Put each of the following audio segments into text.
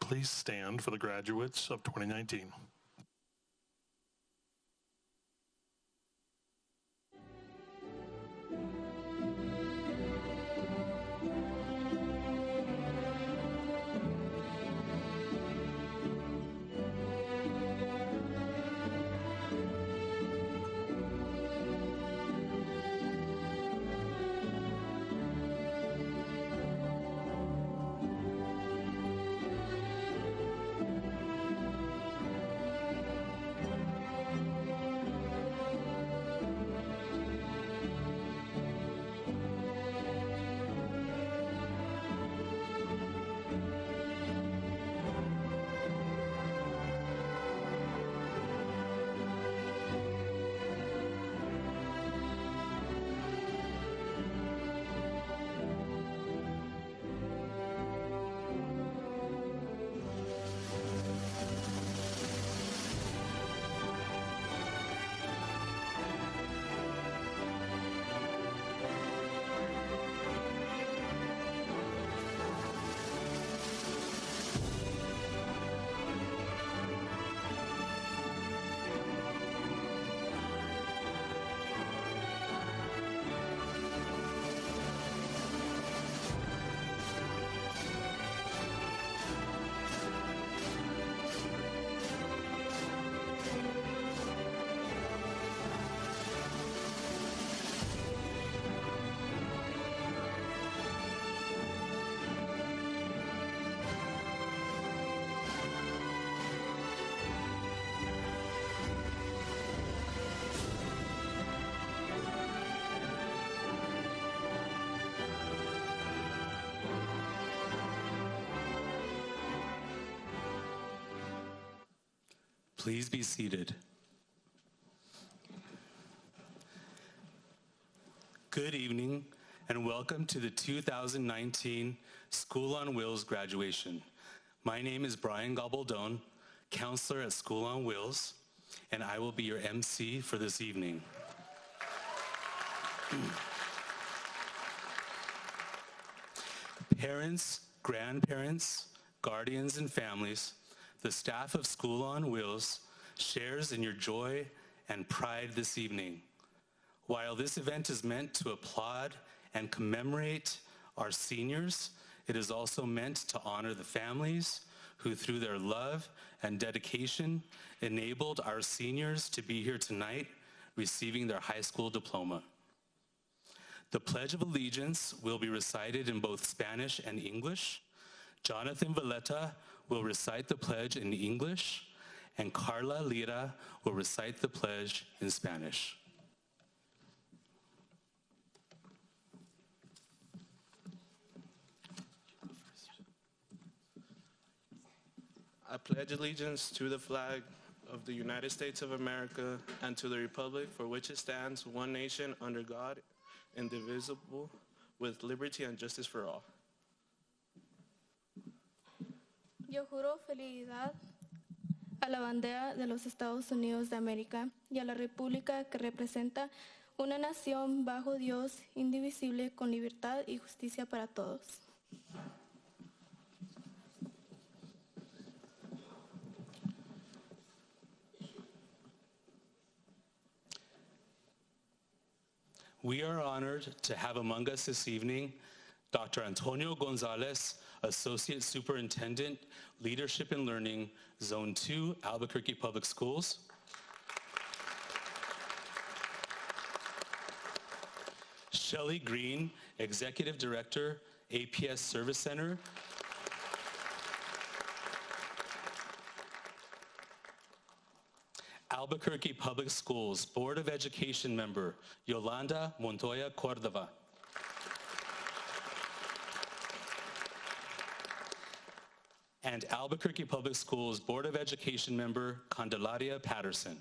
please stand for the graduates of 2019. Please be seated. Good evening and welcome to the 2019 School on Wheels graduation. My name is Brian Gabaldon, counselor at School on Wheels, and I will be your MC for this evening. Parents, grandparents, guardians, and families, the staff of School on Wheels shares in your joy and pride this evening. While this event is meant to applaud and commemorate our seniors, it is also meant to honor the families who, through their love and dedication, enabled our seniors to be here tonight receiving their high school diploma. The Pledge of Allegiance will be recited in both Spanish and English. Jonathan Valletta will recite the pledge in English, and Carla Lira will recite the pledge in Spanish. I pledge allegiance to the flag of the United States of America and to the republic for which it stands, one nation, under God, indivisible, with liberty and justice for all. Yo juro fidelidad a la bandera de los Estados Unidos de América y a la república que representa una nación bajo Dios, indivisible, con libertad y justicia para todos. We are honored to have among us this evening Dr. Antonio Gonzalez, Associate Superintendent, Leadership and Learning, Zone 2, Albuquerque Public Schools. Shelley Green, Executive Director, APS Service Center. Albuquerque Public Schools Board of Education member, Yolanda Montoya Cordova. And Albuquerque Public Schools Board of Education member, Candelaria Patterson.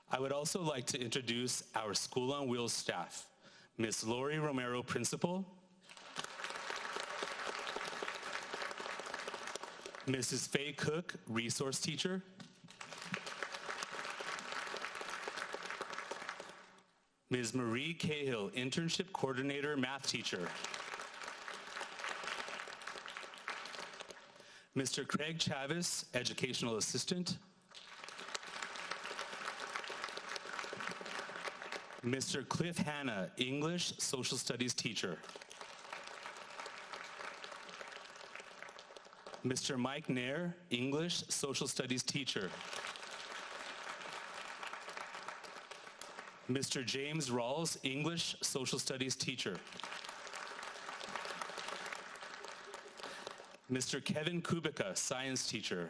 I would also like to introduce our School on Wheels staff, Ms. Lori Romero, Principal, Mrs. Faye Cook, Resource Teacher, Ms. Marie Cahill, Internship Coordinator, Math Teacher. Mr. Craig Chavis, Educational Assistant. Mr. Cliff Hanna, English Social Studies Teacher. Mr. Mike Nair, English Social Studies Teacher. Mr. James Rawls, English Social Studies Teacher. Mr. Kevin Kubica, Science Teacher.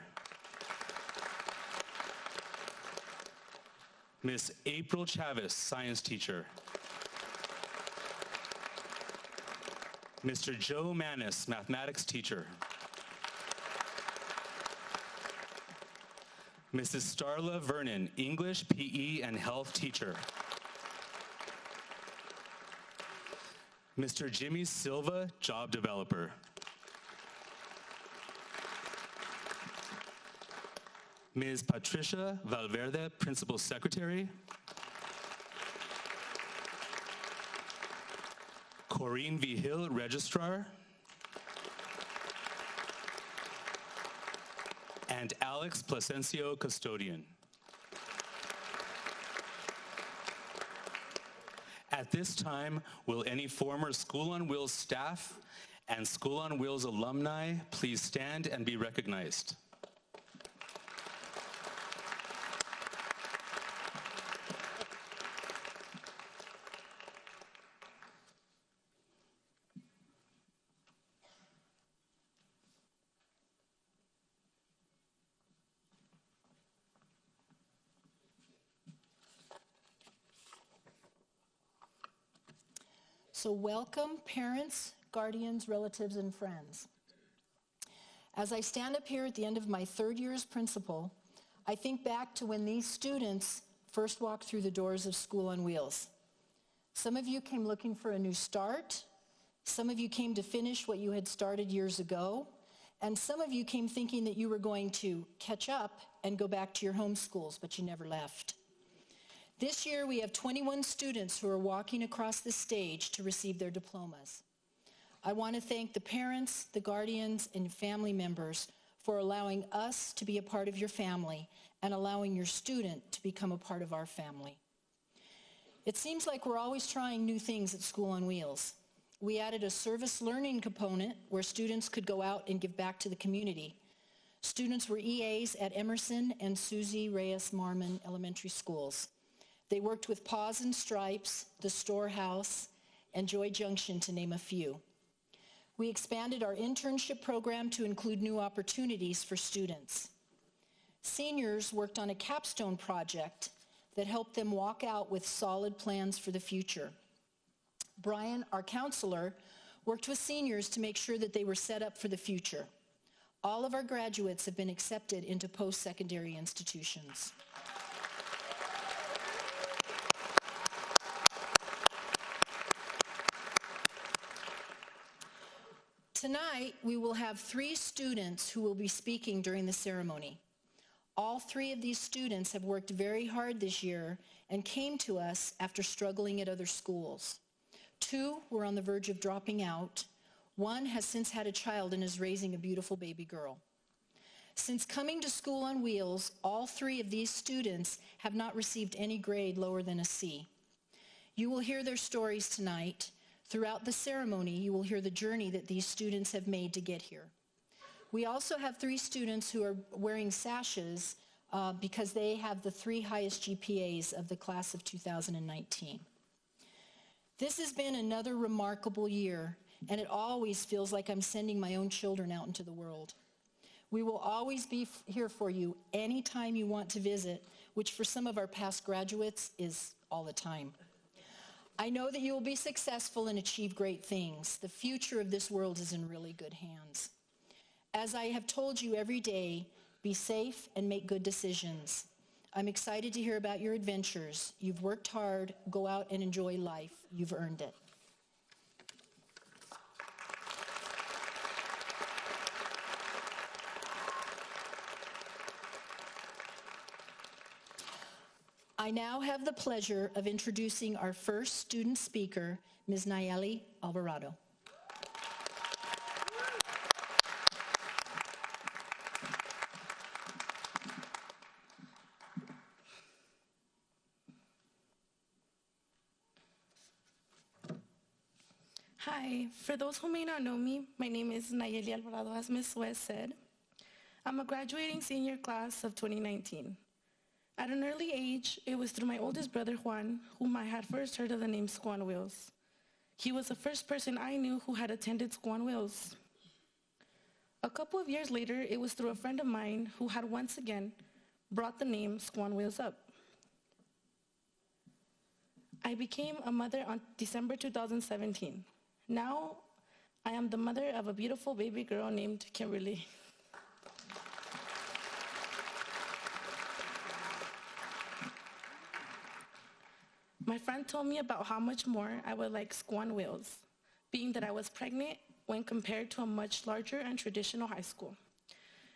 Miss April Chavis, Science Teacher. Mr. Joe Manis, Mathematics Teacher. Mrs. Starla Vernon, English, PE, and Health Teacher. Mr. Jimmy Silva, Job Developer. Ms. Patricia Valverde, Principal Secretary. Corinne V. Hill, Registrar. And Alex Placencio, Custodian. At this time, will any former School on Wheels staff and School on Wheels alumni please stand and be recognized? So welcome, parents, guardians, relatives, and friends. As I stand up here at the end of my third year as principal, I think back to when these students first walked through the doors of School on Wheels. Some of you came looking for a new start. Some of you came to finish what you had started years ago. And some of you came thinking that you were going to catch up and go back to your home schools, but you never left. This year, we have 21 students who are walking across the stage to receive their diplomas. I want to thank the parents, the guardians, and family members for allowing us to be a part of your family and allowing your student to become a part of our family. It seems like we're always trying new things at School on Wheels. We added a service learning component where students could go out and give back to the community. Students were EAs at Emerson and Susie Reyes Marmon Elementary Schools. They worked with Paws and Stripes, the Storehouse, and Joy Junction, to name a few. We expanded our internship program to include new opportunities for students. Seniors worked on a capstone project that helped them walk out with solid plans for the future. Brian, our counselor, worked with seniors to make sure that they were set up for the future. All of our graduates have been accepted into post-secondary institutions. Tonight, we will have 3 students who will be speaking during the ceremony. All 3 of these students have worked very hard this year and came to us after struggling at other schools. 2 were on the verge of dropping out. 1 has since had a child and is raising a beautiful baby girl. Since coming to School on Wheels, all 3 of these students have not received any grade lower than a C. You will hear their stories tonight. Throughout the ceremony, you will hear the journey that these students have made to get here. We also have 3 students who are wearing sashes because they have the 3 highest GPAs of the class of 2019. This has been another remarkable year, and it always feels like I'm sending my own children out into the world. We will always be here for you anytime you want to visit, which for some of our past graduates is all the time. I know that you will be successful and achieve great things. The future of this world is in really good hands. As I have told you every day, be safe and make good decisions. I'm excited to hear about your adventures. You've worked hard. Go out and enjoy life. You've earned it. I now have the pleasure of introducing our first student speaker, Ms. Nayeli Alvarado. Hi, for those who may not know me, my name is Nayeli Alvarado, as Ms. West said. I'm a graduating senior class of 2019. At an early age, it was through my oldest brother, Juan, whom I had first heard of the name School on Wheels. He was the first person I knew who had attended School on Wheels. A couple of years later, it was through a friend of mine who had once again brought the name School on Wheels up. I became a mother on December 2017. Now, I am the mother of a beautiful baby girl named Kimberly. My friend told me about how much more I would like School on Wheels, being that I was pregnant when compared to a much larger and traditional high school.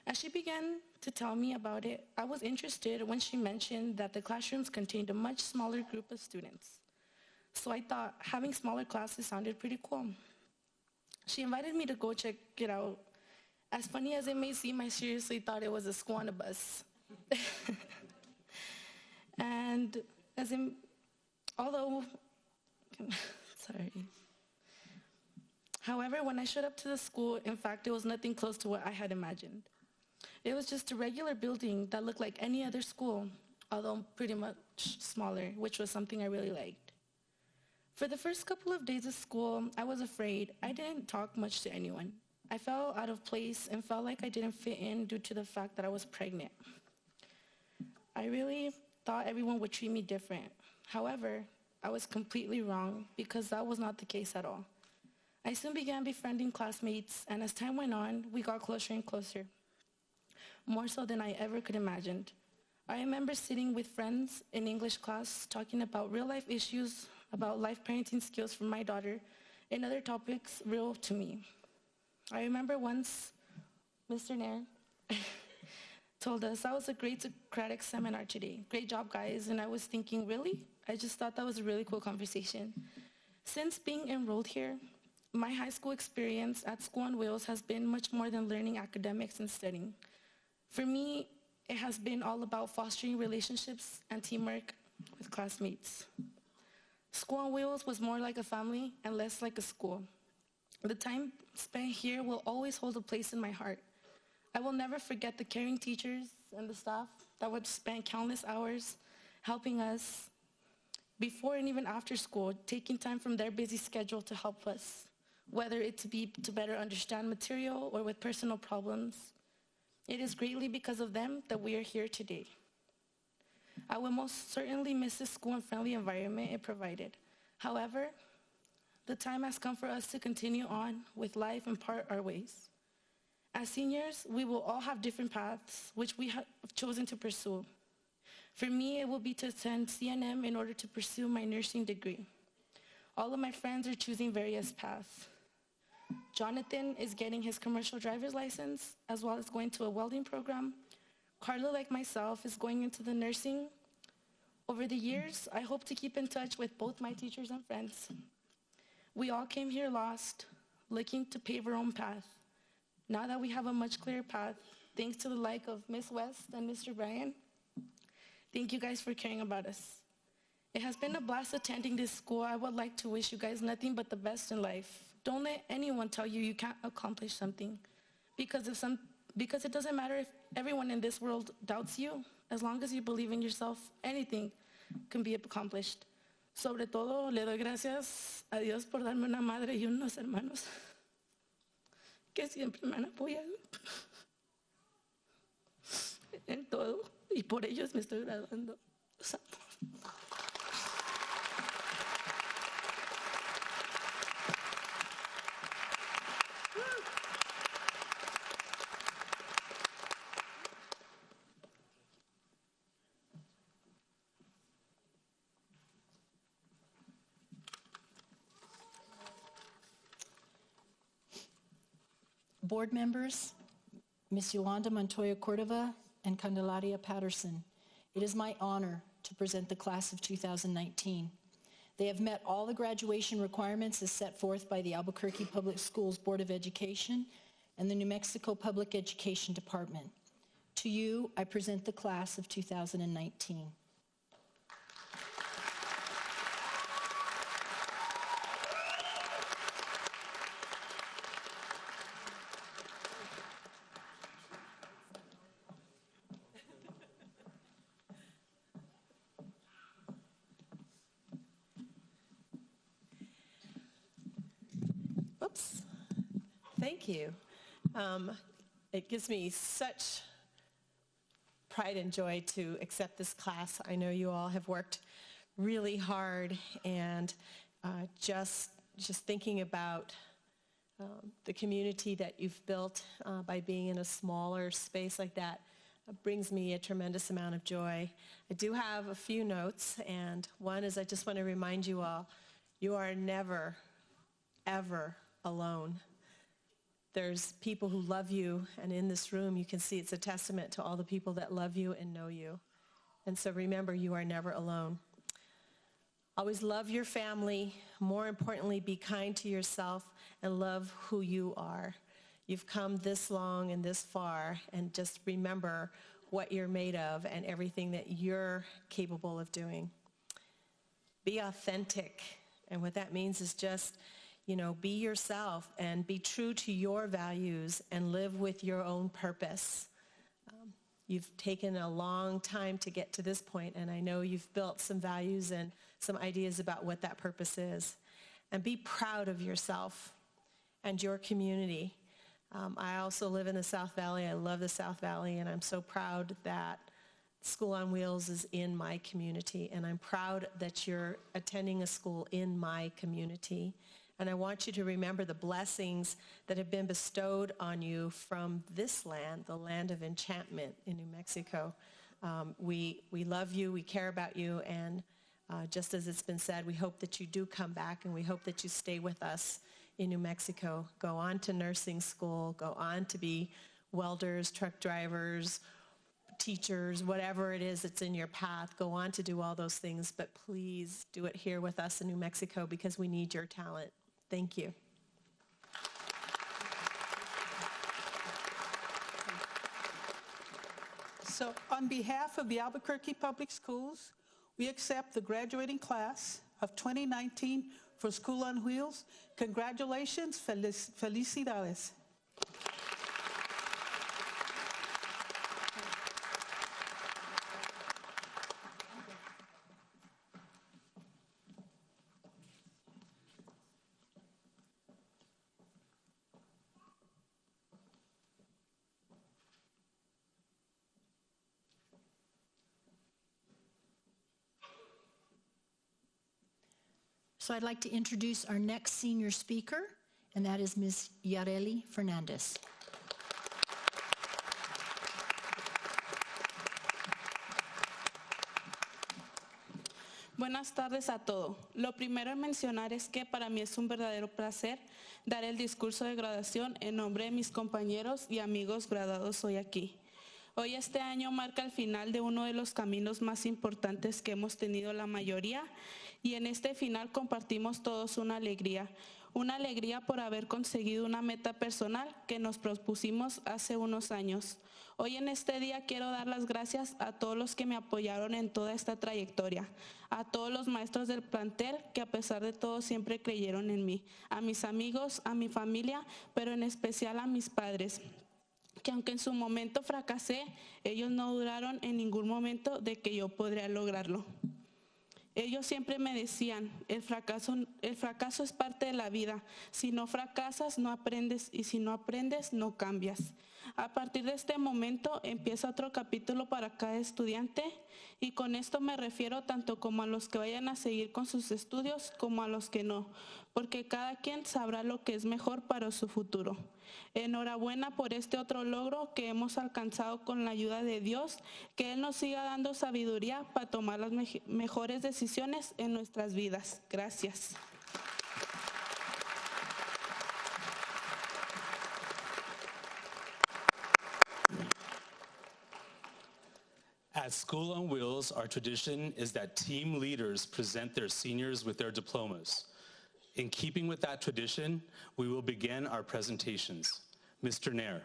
As she began to tell me about it, I was interested when she mentioned that the classrooms contained a much smaller group of students. So I thought having smaller classes sounded pretty cool. She invited me to go check it out. As funny as it may seem, I seriously thought it was a school on a bus. And sorry. However, when I showed up to the school, in fact, it was nothing close to what I had imagined. It was just a regular building that looked like any other school, although pretty much smaller, which was something I really liked. For the first couple of days of school, I was afraid. I didn't talk much to anyone. I felt out of place and felt like I didn't fit in due to the fact that I was pregnant. I really thought everyone would treat me different. However, I was completely wrong because that was not the case at all. I soon began befriending classmates, and as time went on, we got closer and closer, more so than I ever could imagine. I remember sitting with friends in English class talking about real-life issues, about life parenting skills for my daughter, and other topics real to me. I remember once Mr. Nair told us, "That was a great Socratic seminar today. Great job, guys." And I was thinking, really? I just thought that was a really cool conversation. Since being enrolled here, my high school experience at School on Wheels has been much more than learning academics and studying. For me, it has been all about fostering relationships and teamwork with classmates. School on Wheels was more like a family and less like a school. The time spent here will always hold a place in my heart. I will never forget the caring teachers and the staff that would spend countless hours helping us before and even after school, taking time from their busy schedule to help us, whether it be to better understand material or with personal problems. It is greatly because of them that we are here today. I will most certainly miss the school and friendly environment it provided. However, the time has come for us to continue on with life and part our ways. As seniors, we will all have different paths which we have chosen to pursue. For me, it will be to attend CNM in order to pursue my nursing degree. All of my friends are choosing various paths. Jonathan is getting his commercial driver's license, as well as going to a welding program. Carla, like myself, is going into the nursing. Over the years, I hope to keep in touch with both my teachers and friends. We all came here lost, looking to pave our own path. Now that we have a much clearer path, thanks to the like of Ms. West and Mr. Bryan, thank you guys for caring about us. It has been a blast attending this school. I would like to wish you guys nothing but the best in life. Don't let anyone tell you you can't accomplish something, because it doesn't matter if everyone in this world doubts you. As long as you believe in yourself, anything can be accomplished. Sobre todo, le doy gracias a Dios por darme una madre y unos hermanos que siempre me han apoyado en todo, y por ellos me estoy graduando. Los amo. Board members, Ms. Yolanda Montoya Cordova and Candelaria Patterson, it is my honor to to present the class of 2019. They have met all the graduation requirements as set forth by the Albuquerque Public Schools Board of Education and the New Mexico Public Education Department. To you, I present the class of 2019. Oops. Thank you. It gives me such pride and joy to accept this class. I know you all have worked really hard, and just thinking about the community that you've built by being in a smaller space like that brings me a tremendous amount of joy. I do have a few notes, and one is I just want to remind you all, you are never, ever alone. There's people who love you, and in this room you can see it's a testament to all the people that love you and know you. And so remember, you are never alone. Always love your family. More importantly, be kind to yourself and love who you are. You've come this long and this far, and just remember what you're made of and everything that you're capable of doing. Be authentic, and what that means is just, be yourself and be true to your values and live with your own purpose. You've taken a long time to get to this point, and I know you've built some values and some ideas about what that purpose is. And be proud of yourself and your community. I also live in the South Valley. I love the South Valley, and I'm so proud that School on Wheels is in my community, and I'm proud that you're attending a school in my community. And I want you to remember the blessings that have been bestowed on you from this land, the land of enchantment in New Mexico. We love you, we care about you, and just as it's been said, we hope that you do come back, and we hope that you stay with us in New Mexico. Go on to nursing school, go on to be welders, truck drivers, teachers, whatever it is that's in your path. Go on to do all those things, but please do it here with us in New Mexico because we need your talent. Thank you. So on behalf of the Albuquerque Public Schools, we accept the graduating class of 2019 for School on Wheels. Congratulations, felicidades. So I'd like to introduce our next senior speaker, and that is Ms. Yareli Fernandez. Buenas tardes a todos. Lo primero en mencionar es que para mí es un verdadero placer dar el discurso de graduación en nombre de mis compañeros y amigos graduados hoy aquí. Hoy este año marca el final de uno de los caminos más importantes que hemos tenido la mayoría, y en este final compartimos todos una alegría por haber conseguido una meta personal que nos propusimos hace unos años. Hoy en este día quiero dar las gracias a todos los que me apoyaron en toda esta trayectoria, a todos los maestros del plantel que a pesar de todo siempre creyeron en mí, a mis amigos, a mi familia, pero en especial a mis padres, que aunque en su momento fracasé, ellos no dudaron en ningún momento de que yo podría lograrlo. Ellos siempre me decían, el fracaso es parte de la vida. Si no fracasas, no aprendes, y si no aprendes, no cambias. A partir de este momento empieza otro capítulo para cada estudiante, y con esto me refiero tanto como a los que vayan a seguir con sus estudios como a los que no, porque cada quien sabrá lo que es mejor para su futuro. Enhorabuena por este otro logro que hemos alcanzado con la ayuda de Dios, que Él nos siga dando sabiduría para tomar las mejores decisiones en nuestras vidas. Gracias. At School on Wheels, our tradition is that team leaders present their seniors with their diplomas. In keeping with that tradition, we will begin our presentations. Mr. Nair.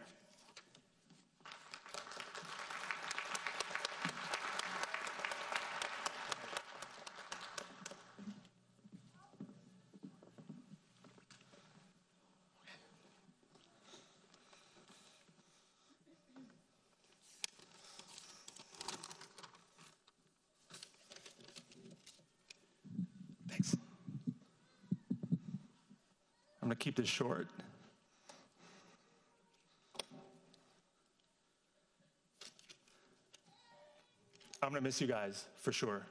Thanks. I'm going to keep this short. I'm going to miss you guys, for sure.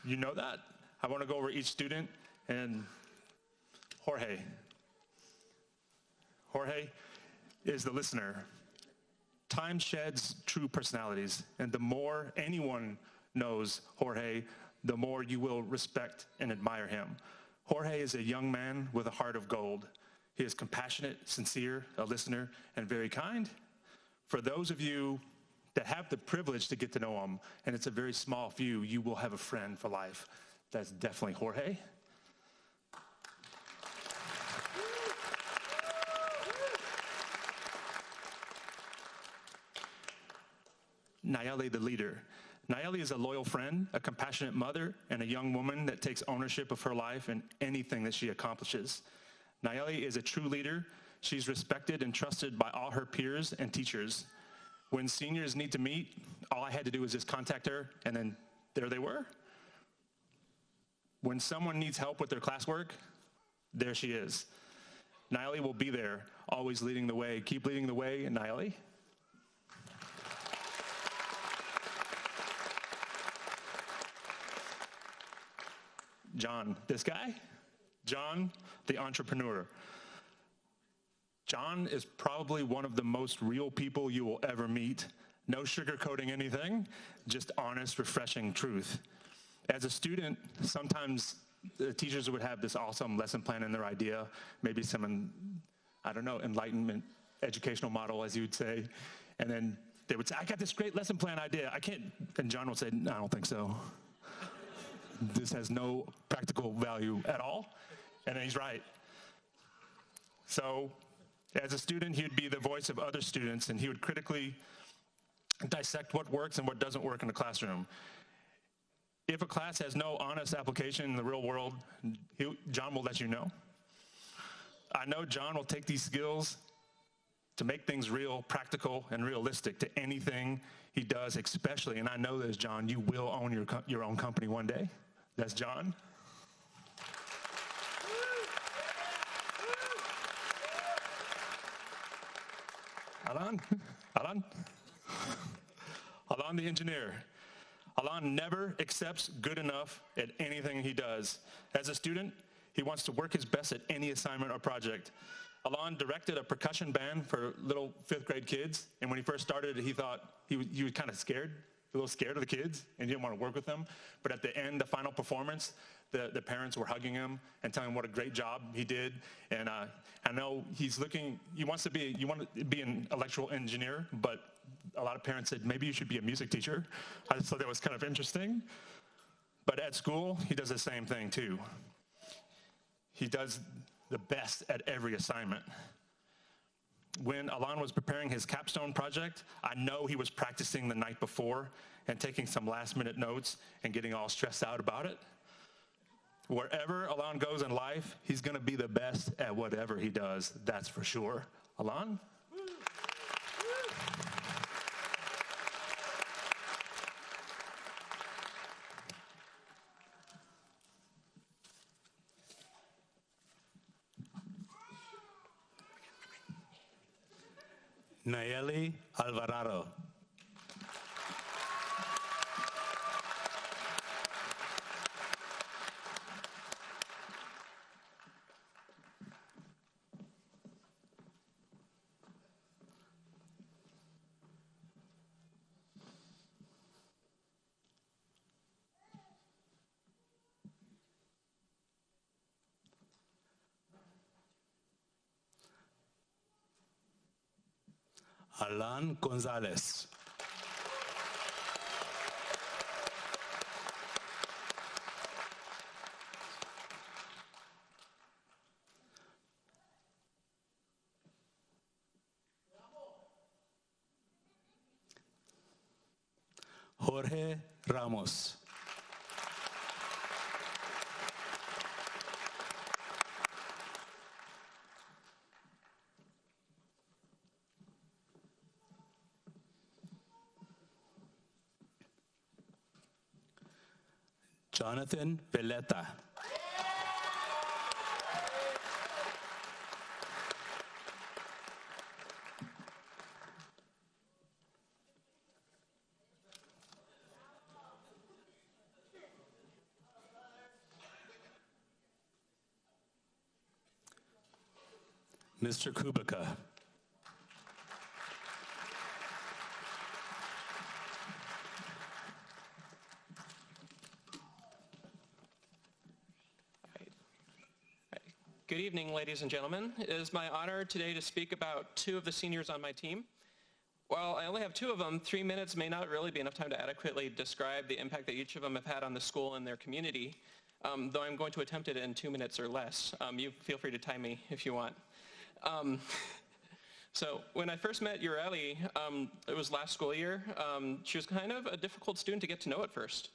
You know that. I want to go over each student and Jorge. Jorge is the listener. Time sheds true personalities, and the more anyone knows Jorge, the more you will respect and admire him. Jorge is a young man with a heart of gold. He is compassionate, sincere, a listener, and very kind. For those of you that have the privilege to get to know him, and it's a very small few, you will have a friend for life. That's definitely Jorge. Nayeli, the leader. Nayeli is a loyal friend, a compassionate mother, and a young woman that takes ownership of her life and anything that she accomplishes. Nayeli is a true leader. She's respected and trusted by all her peers and teachers. When seniors need to meet, all I had to do was just contact her, and then there they were. When someone needs help with their classwork, there she is. Nayeli will be there, always leading the way. Keep leading the way, Nayeli. John, this guy, John, the entrepreneur. John is probably one of the most real people you will ever meet. No sugarcoating anything, just honest, refreshing truth. As a student, sometimes the teachers would have this awesome lesson plan in their idea, maybe some, I don't know, enlightenment educational model, as you would say, and then they would say, I got this great lesson plan idea, I can't, and John would say, no, I don't think so. This has no practical value at all, and then he's right. So as a student, he would be the voice of other students, and he would critically dissect what works and what doesn't work in the classroom. If a class has no honest application in the real world, John will let you know. I know John will take these skills to make things real, practical, and realistic to anything he does, especially, and I know this, John, you will own your own company one day. That's John. Alan? Alan, the engineer. Alan never accepts good enough at anything he does. As a student, he wants to work his best at any assignment or project. Alan directed a percussion band for little 5th grade kids, and when he first started, he thought he was kind of scared, a little scared of the kids, and didn't want to work with them. But at the end, the final performance, the parents were hugging him and telling him what a great job he did. And I know he wants to be an electrical engineer, but a lot of parents said, maybe you should be a music teacher. I just thought that was kind of interesting. But at school, he does the same thing too. He does the best at every assignment. When Alan was preparing his capstone project, I know he was practicing the night before and taking some last-minute notes and getting all stressed out about it. Wherever Alan goes in life, he's going to be the best at whatever he does, that's for sure. Alan? Nayeli Alvarado. Alan Gonzalez. Jorge Ramos. Jonathan Veleta. Mr. Kubica. Good evening, ladies and gentlemen. It is my honor today to speak about two of the seniors on my team. While I only have two of them, 3 minutes may not really be enough time to adequately describe the impact that each of them have had on the school and their community, though I'm going to attempt it in 2 minutes or less. You feel free to time me if you want. So when I first met Ureli, it was last school year, she was kind of a difficult student to get to know at first.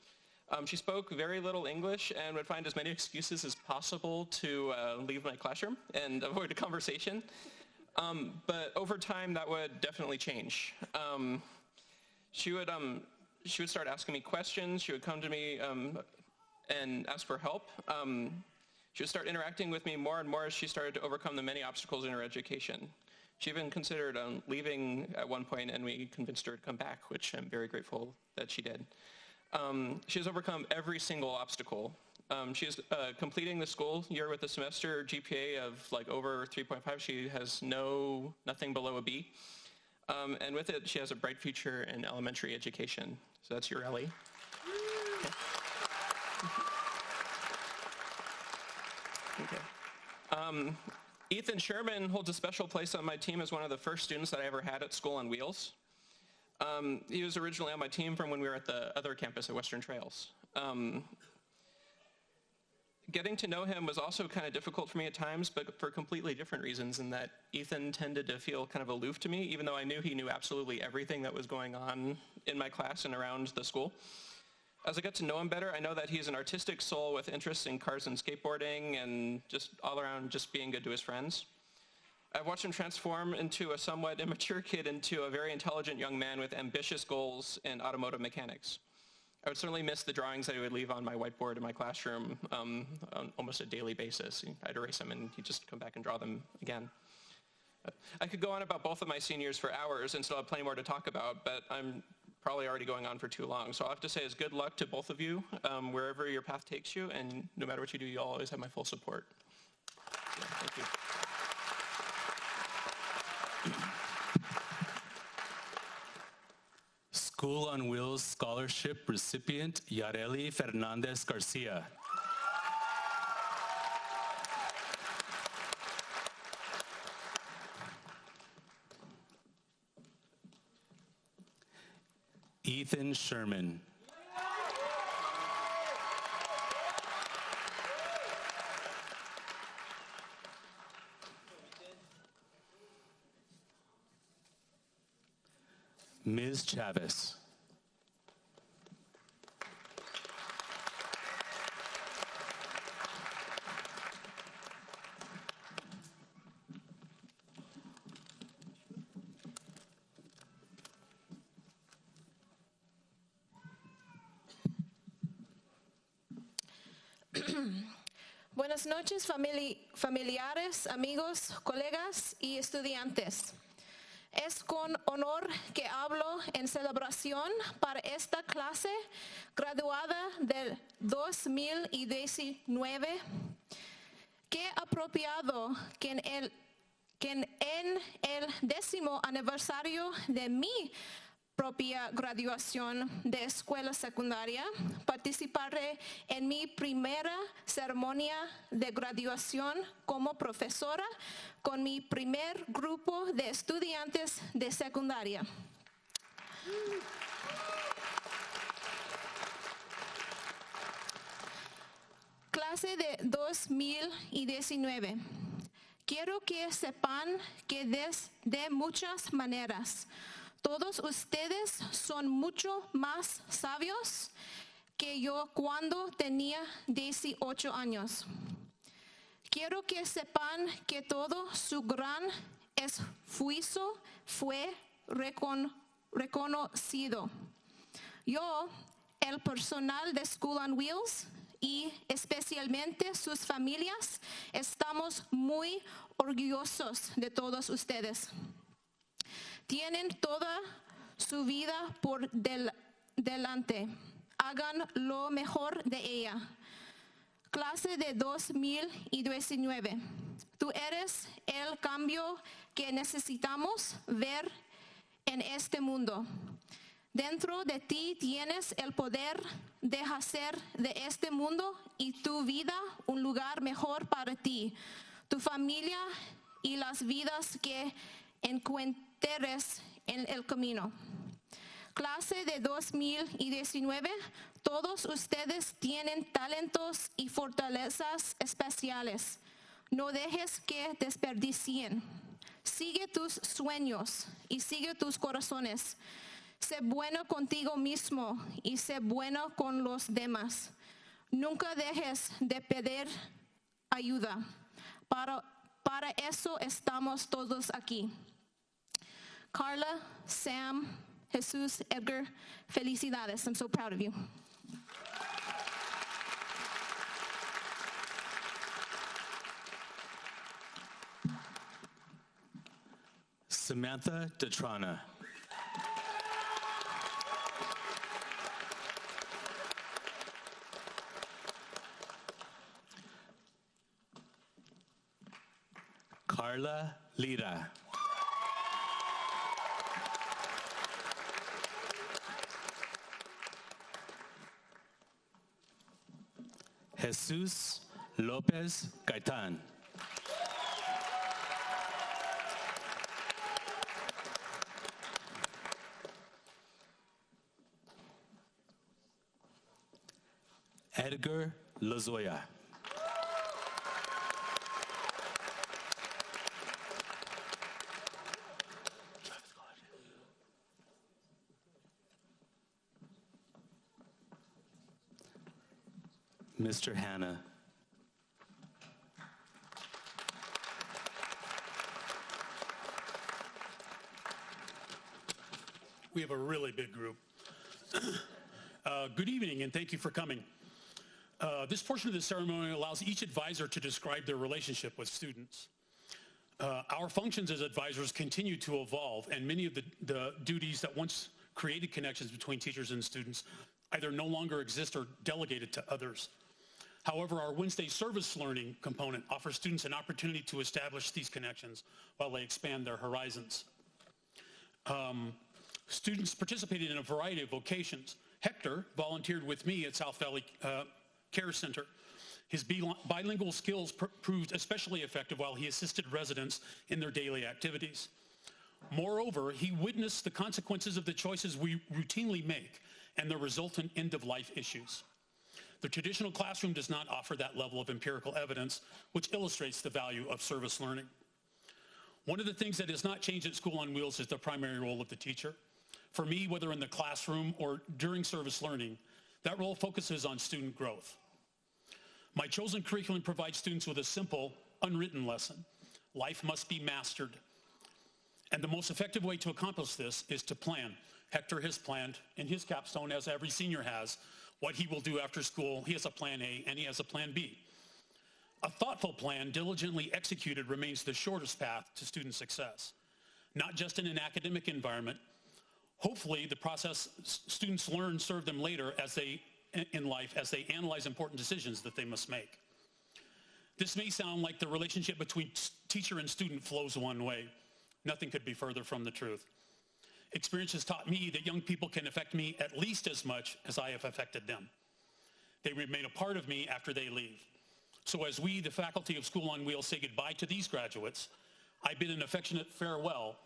She spoke very little English and would find as many excuses as possible to leave my classroom and avoid a conversation. But over time, that would definitely change. She would start asking me questions. She would come to me and ask for help. She would start interacting with me more and more as she started to overcome the many obstacles in her education. She even considered leaving at one point, and we convinced her to come back, which I'm very grateful that she did. She has overcome every single obstacle. She is completing the school year with a semester GPA of like over 3.5. She has nothing below a B. And with it, she has a bright future in elementary education. So that's Ureli. Okay. Ethan Sherman holds a special place on my team as one of the first students that I ever had at School on Wheels. He was originally on my team from when we were at the other campus at Western Trails. Getting to know him was also kind of difficult for me at times, but for completely different reasons, in that Ethan tended to feel kind of aloof to me, even though I knew he knew absolutely everything that was going on in my class and around the school. As I got to know him better, I know that he's an artistic soul with interests in cars and skateboarding and just all around just being good to his friends. I've watched him transform into a somewhat immature kid into a very intelligent young man with ambitious goals in automotive mechanics. I would certainly miss the drawings that he would leave on my whiteboard in my classroom on almost a daily basis. I'd erase them and he'd just come back and draw them again. I could go on about both of my seniors for hours and still have plenty more to talk about, but I'm probably already going on for too long. So all I have to say is good luck to both of you, wherever your path takes you, and no matter what you do, you'll always have my full support. So, thank you. School on Wheels Scholarship recipient Yareli Fernandez Garcia. Ethan Sherman. Ms. Chavez. Buenas noches, familiares, amigos, colegas y estudiantes. Es con honor que hablo en celebración para esta clase graduada del 2019. Qué apropiado que en el 10º aniversario de mi propia graduación de escuela secundaria, participaré en mi primera ceremonia de graduación como profesora con mi primer grupo de estudiantes de secundaria. Clase de 2019. Quiero que sepan que de muchas maneras Todos ustedes son mucho más sabios que yo cuando tenía 18 años. Quiero que sepan que todo su gran esfuerzo fue reconocido. Yo, el personal de School on Wheels y especialmente sus familias, estamos muy orgullosos de todos ustedes. Tienen toda su vida por delante. Hagan lo mejor de ella. Clase de 2019. Tú eres el cambio que necesitamos ver en este mundo. Dentro de ti tienes el poder de hacer de este mundo y tu vida un lugar mejor para ti, tu familia y las vidas que encuentres en el camino. Clase de 2019, todos ustedes tienen talentos y fortalezas especiales. No dejes que desperdicien. Sigue tus sueños y sigue tus corazones. Sé bueno contigo mismo y sé bueno con los demás. Nunca dejes de pedir ayuda. Para eso estamos todos aquí. Carla, Sam, Jesus, Edgar, felicidades. I'm so proud of you. Samantha Detrana. Carla Lira. Jesus Lopez Gaitán. Edgar Lozoya. Mr. Hannah. We have a really big group. Good evening, and thank you for coming. This portion of the ceremony allows each advisor to describe their relationship with students. Our functions as advisors continue to evolve, and many of the duties that once created connections between teachers and students either no longer exist or delegated to others. However, our Wednesday service learning component offers students an opportunity to establish these connections while they expand their horizons. Students participated in a variety of vocations. Hector volunteered with me at South Valley Care Center. His bilingual skills proved especially effective while he assisted residents in their daily activities. Moreover, he witnessed the consequences of the choices we routinely make and the resultant end-of-life issues. The traditional classroom does not offer that level of empirical evidence, which illustrates the value of service learning. One of the things that has not changed at School on Wheels is the primary role of the teacher. For me, whether in the classroom or during service learning, that role focuses on student growth. My chosen curriculum provides students with a simple, unwritten lesson. Life must be mastered. And the most effective way to accomplish this is to plan. Hector has planned in his capstone, as every senior has, what he will do after school. He has a plan A and he has a plan B. A thoughtful plan, diligently executed, remains the shortest path to student success, not just in an academic environment. Hopefully, the process students learn serve them later in life as they analyze important decisions that they must make. This may sound like the relationship between teacher and student flows one way. Nothing could be further from the truth. Experience has taught me that young people can affect me at least as much as I have affected them. They remain a part of me after they leave. So as we, the faculty of School on Wheels, say goodbye to these graduates, I bid an affectionate farewell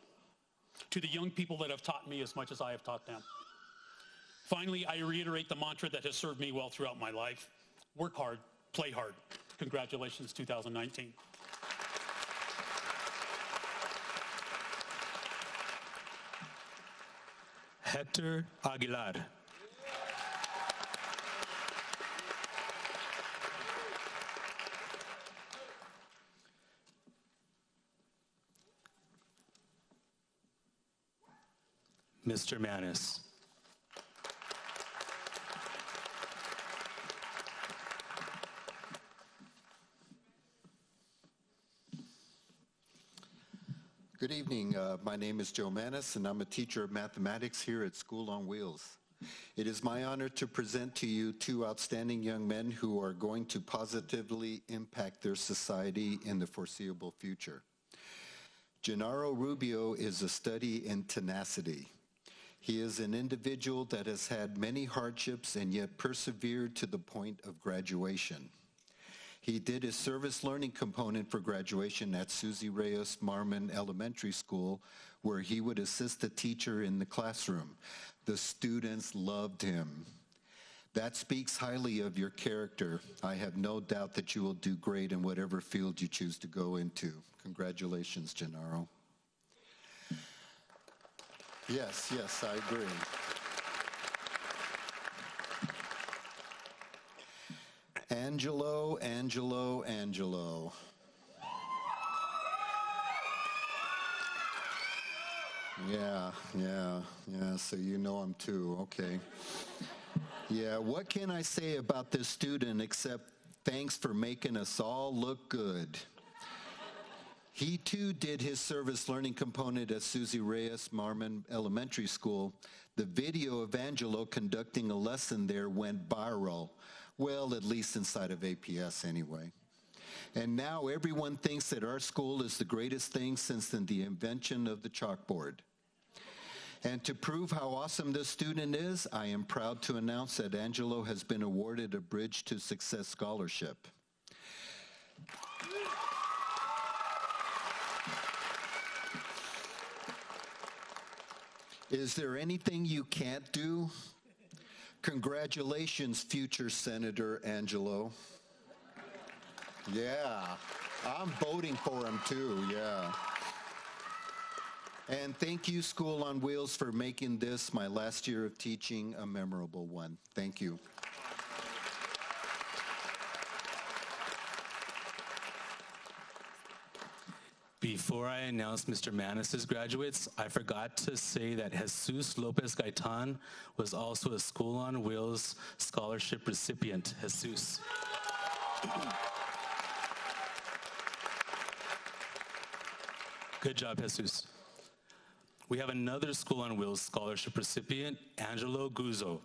to the young people that have taught me as much as I have taught them. Finally, I reiterate the mantra that has served me well throughout my life. Work hard, play hard. Congratulations, 2019. Hector Aguilar. Mr. Manis. Good evening. My name is Joe Manis, and I'm a teacher of mathematics here at School on Wheels. It is my honor to present to you two outstanding young men who are going to positively impact their society in the foreseeable future. Gennaro Rubio is a study in tenacity. He is an individual that has had many hardships and yet persevered to the point of graduation. He did his service learning component for graduation at Susie Reyes Marmon Elementary School, where he would assist the teacher in the classroom. The students loved him. That speaks highly of your character. I have no doubt that you will do great in whatever field you choose to go into. Congratulations, Gennaro. Yes, I agree. Angelo. Yeah, so you know him too, okay. Yeah, what can I say about this student except thanks for making us all look good. He too did his service learning component at Susie Reyes Marmon Elementary School. The video of Angelo conducting a lesson there went viral. Well, at least inside of APS anyway. And now everyone thinks that our school is the greatest thing since the invention of the chalkboard. And to prove how awesome this student is, I am proud to announce that Angelo has been awarded a Bridge to Success scholarship. Is there anything you can't do? Congratulations, future Senator Angelo. Yeah, I'm voting for him too, yeah. And thank you, School on Wheels, for making this, my last year of teaching, a memorable one. Thank you. Before I announce Mr. Manis's graduates, I forgot to say that Jesus Lopez Gaitan was also a School on Wheels scholarship recipient. Jesus. Good job, Jesus. We have another School on Wheels scholarship recipient, Angelo Guzzo.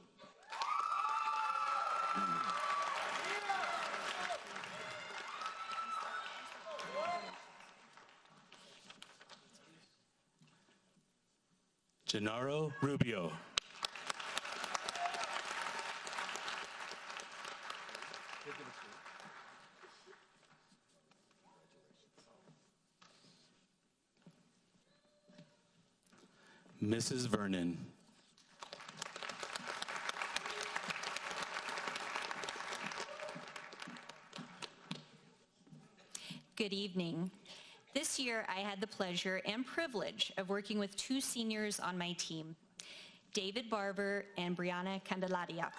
Gennaro Rubio. Mrs. Vernon. Good evening. This year, I had the pleasure and privilege of working with two seniors on my team, David Barber and Brianna Candelaria.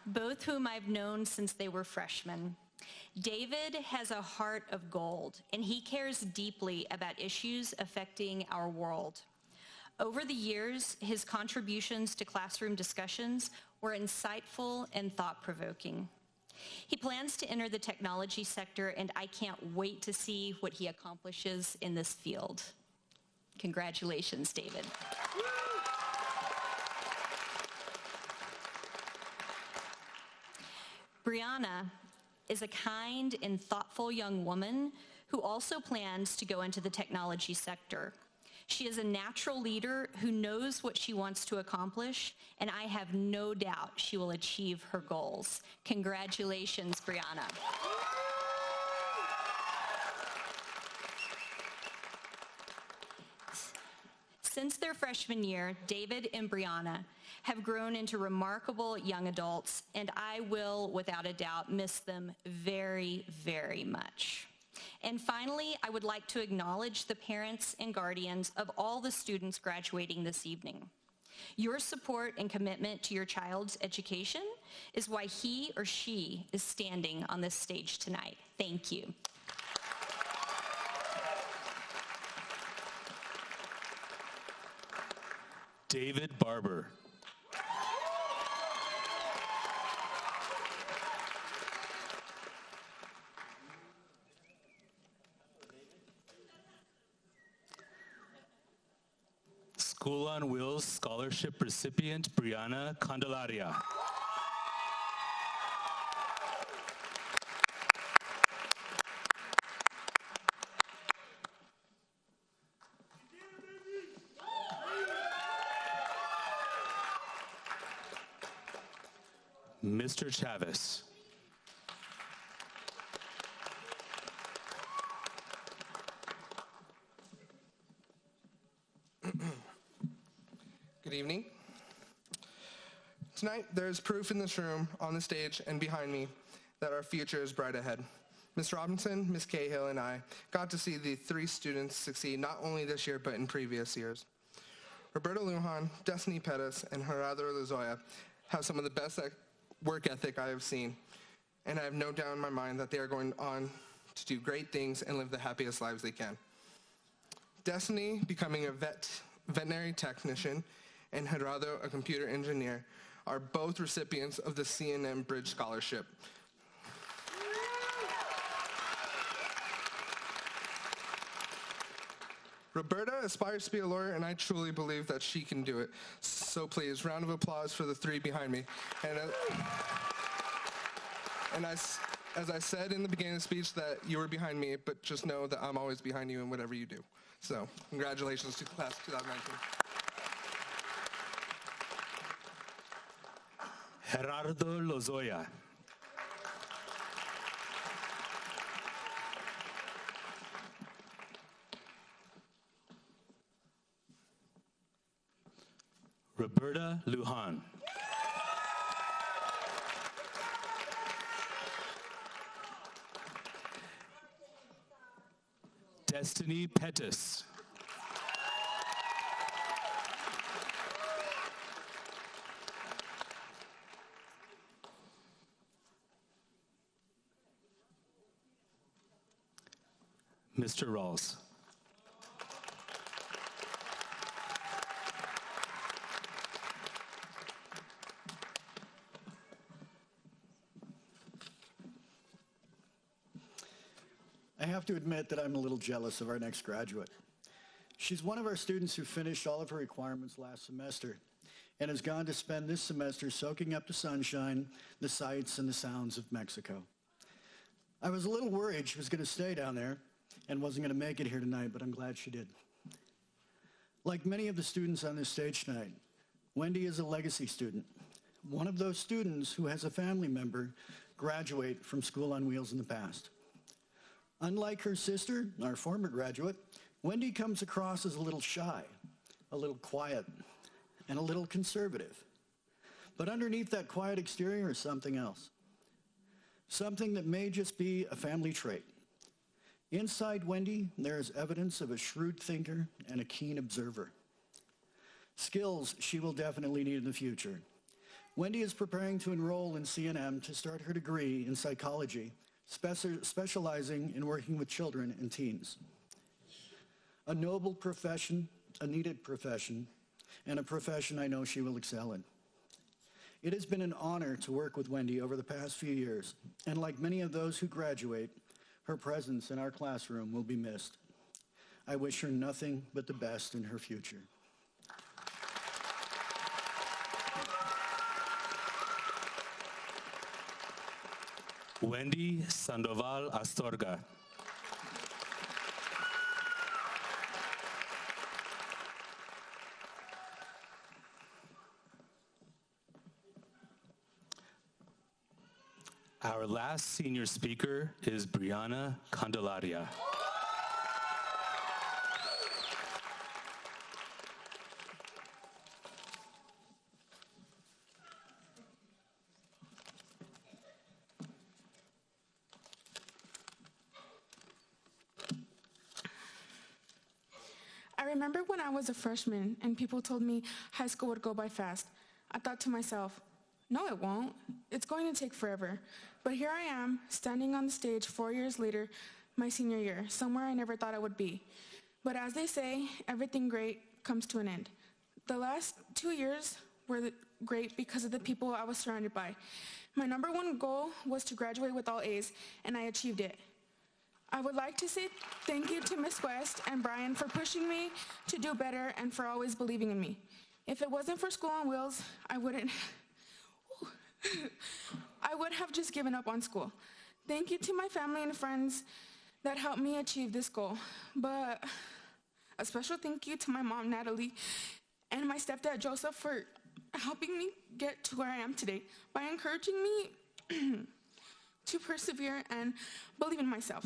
Both whom I've known since they were freshmen. David has a heart of gold, and he cares deeply about issues affecting our world. Over the years, his contributions to classroom discussions were insightful and thought-provoking. He plans to enter the technology sector, and I can't wait to see what he accomplishes in this field. Congratulations, David. Brianna is a kind and thoughtful young woman who also plans to go into the technology sector. She is a natural leader who knows what she wants to accomplish, and I have no doubt she will achieve her goals. Congratulations, Brianna. Since their freshman year, David and Brianna have grown into remarkable young adults, and I will, without a doubt, miss them very, very much. And finally, I would like to acknowledge the parents and guardians of all the students graduating this evening. Your support and commitment to your child's education is why he or she is standing on this stage tonight. Thank you. David Barber. School on Wheels scholarship recipient Brianna Candelaria. Mr. Chavez. Good evening. Tonight, there is proof in this room, on the stage, and behind me that our future is bright ahead. Ms. Robinson, Ms. Cahill, and I got to see the 3 students succeed not only this year, but in previous years. Roberta Lujan, Destiny Pettis, and Gerardo Lozoya have some of the best work ethic I have seen, and I have no doubt in my mind that they are going on to do great things and live the happiest lives they can. Destiny becoming a veterinary technician and Gerardo a computer engineer are both recipients of the CNN Bridge Scholarship. Roberta aspires to be a lawyer, and I truly believe that she can do it. So please, round of applause for the 3 behind me. And as I said in the beginning of the speech that you were behind me, but just know that I'm always behind you in whatever you do. So congratulations to class 2019. Gerardo Lozoya. Roberta Lujan. Destiny Pettis. Mr. Rawls. I have to admit that I'm a little jealous of our next graduate. She's one of our students who finished all of her requirements last semester and has gone to spend this semester soaking up the sunshine, the sights, and the sounds of Mexico. I was a little worried she was going to stay down there and wasn't going to make it here tonight, but I'm glad she did. Like many of the students on this stage tonight, Wendy is a legacy student, one of those students who has a family member graduate from School on Wheels in the past. Unlike her sister, our former graduate, Wendy comes across as a little shy, a little quiet, and a little conservative. But underneath that quiet exterior is something else. Something that may just be a family trait. Inside Wendy, there is evidence of a shrewd thinker and a keen observer. Skills she will definitely need in the future. Wendy is preparing to enroll in CNM to start her degree in psychology, specializing in working with children and teens. A noble profession, a needed profession, and a profession I know she will excel in. It has been an honor to work with Wendy over the past few years, and like many of those who graduate, her presence in our classroom will be missed. I wish her nothing but the best in her future. Wendy Sandoval Astorga. Our last senior speaker is Brianna Candelaria. remember when I was a freshman and people told me high school would go by fast. I thought to myself, no, it won't. It's going to take forever. But here I am, standing on the stage 4 years later, my senior year, somewhere I never thought I would be. But as they say, everything great comes to an end. The last 2 years were great because of the people I was surrounded by. My number one goal was to graduate with all A's, and I achieved it. I would like to say thank you to Ms. West and Brian for pushing me to do better and for always believing in me. If it wasn't for School on Wheels, I would have just given up on school. Thank you to my family and friends that helped me achieve this goal. But a special thank you to my mom, Natalie, and my stepdad, Joseph, for helping me get to where I am today by encouraging me to persevere and believe in myself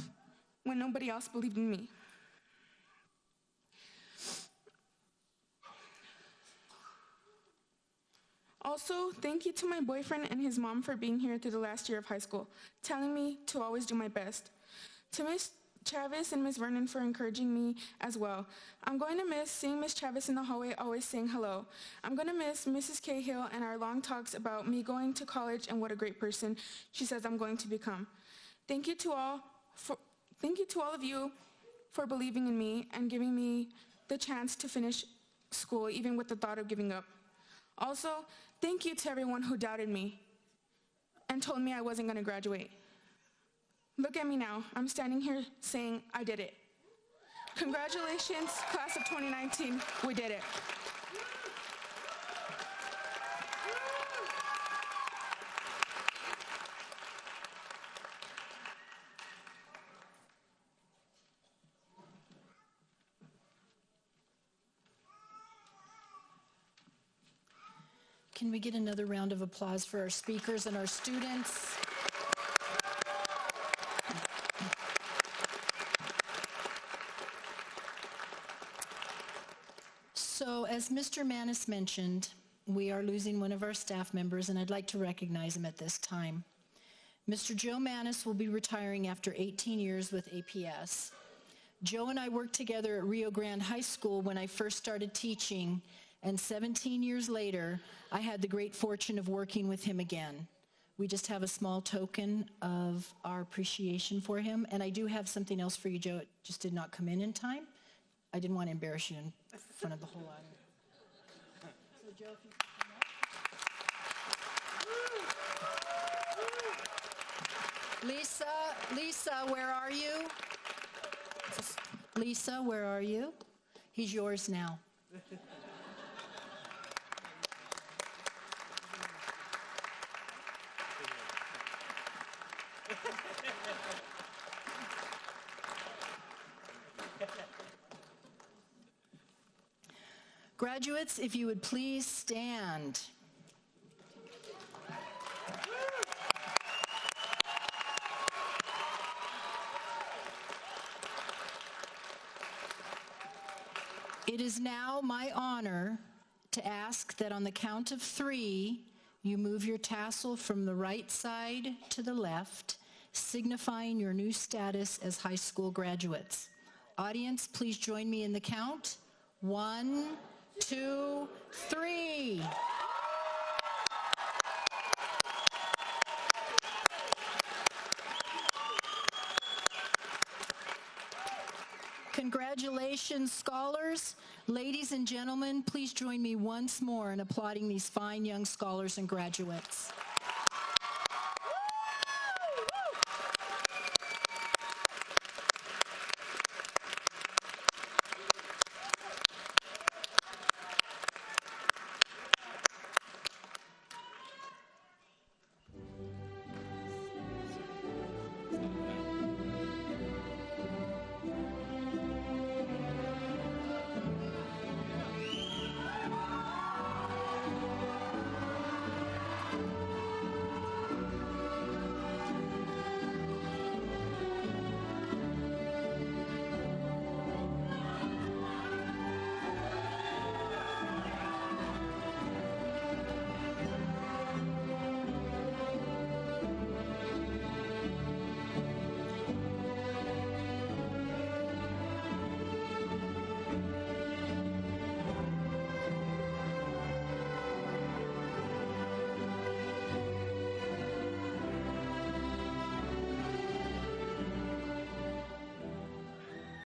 when nobody else believed in me. Also, thank you to my boyfriend and his mom for being here through the last year of high school, telling me to always do my best. To Ms. Travis and Ms. Vernon for encouraging me as well. I'm going to miss seeing Ms. Travis in the hallway always saying hello. I'm going to miss Mrs. Cahill and our long talks about me going to college and what a great person she says I'm going to become. Thank you to all of you for believing in me and giving me the chance to finish school even with the thought of giving up. Also, thank you to everyone who doubted me and told me I wasn't going to graduate. Look at me now. I'm standing here saying I did it. Congratulations, class of 2019. We did it. Can we get another round of applause for our speakers and our students? So, as Mr. Manis mentioned, we are losing one of our staff members, and I'd like to recognize him at this time. Mr. Joe Manis will be retiring after 18 years with APS. Joe and I worked together at Rio Grande High School when I first started teaching, and 17 years later, I had the great fortune of working with him again. We just have a small token of our appreciation for him, and I do have something else for you, Joe. It just did not come in time. I didn't want to embarrass you in front of the whole audience. So, Joe, if you could come up. Lisa, where are you? Lisa, where are you? He's yours now. Graduates, if you would please stand. It is now my honor to ask that on the count of 3, you move your tassel from the right side to the left, signifying your new status as high school graduates. Audience, please join me in the count. 1, 2, 3. Congratulations, scholars. Ladies and gentlemen, please join me once more in applauding these fine young scholars and graduates.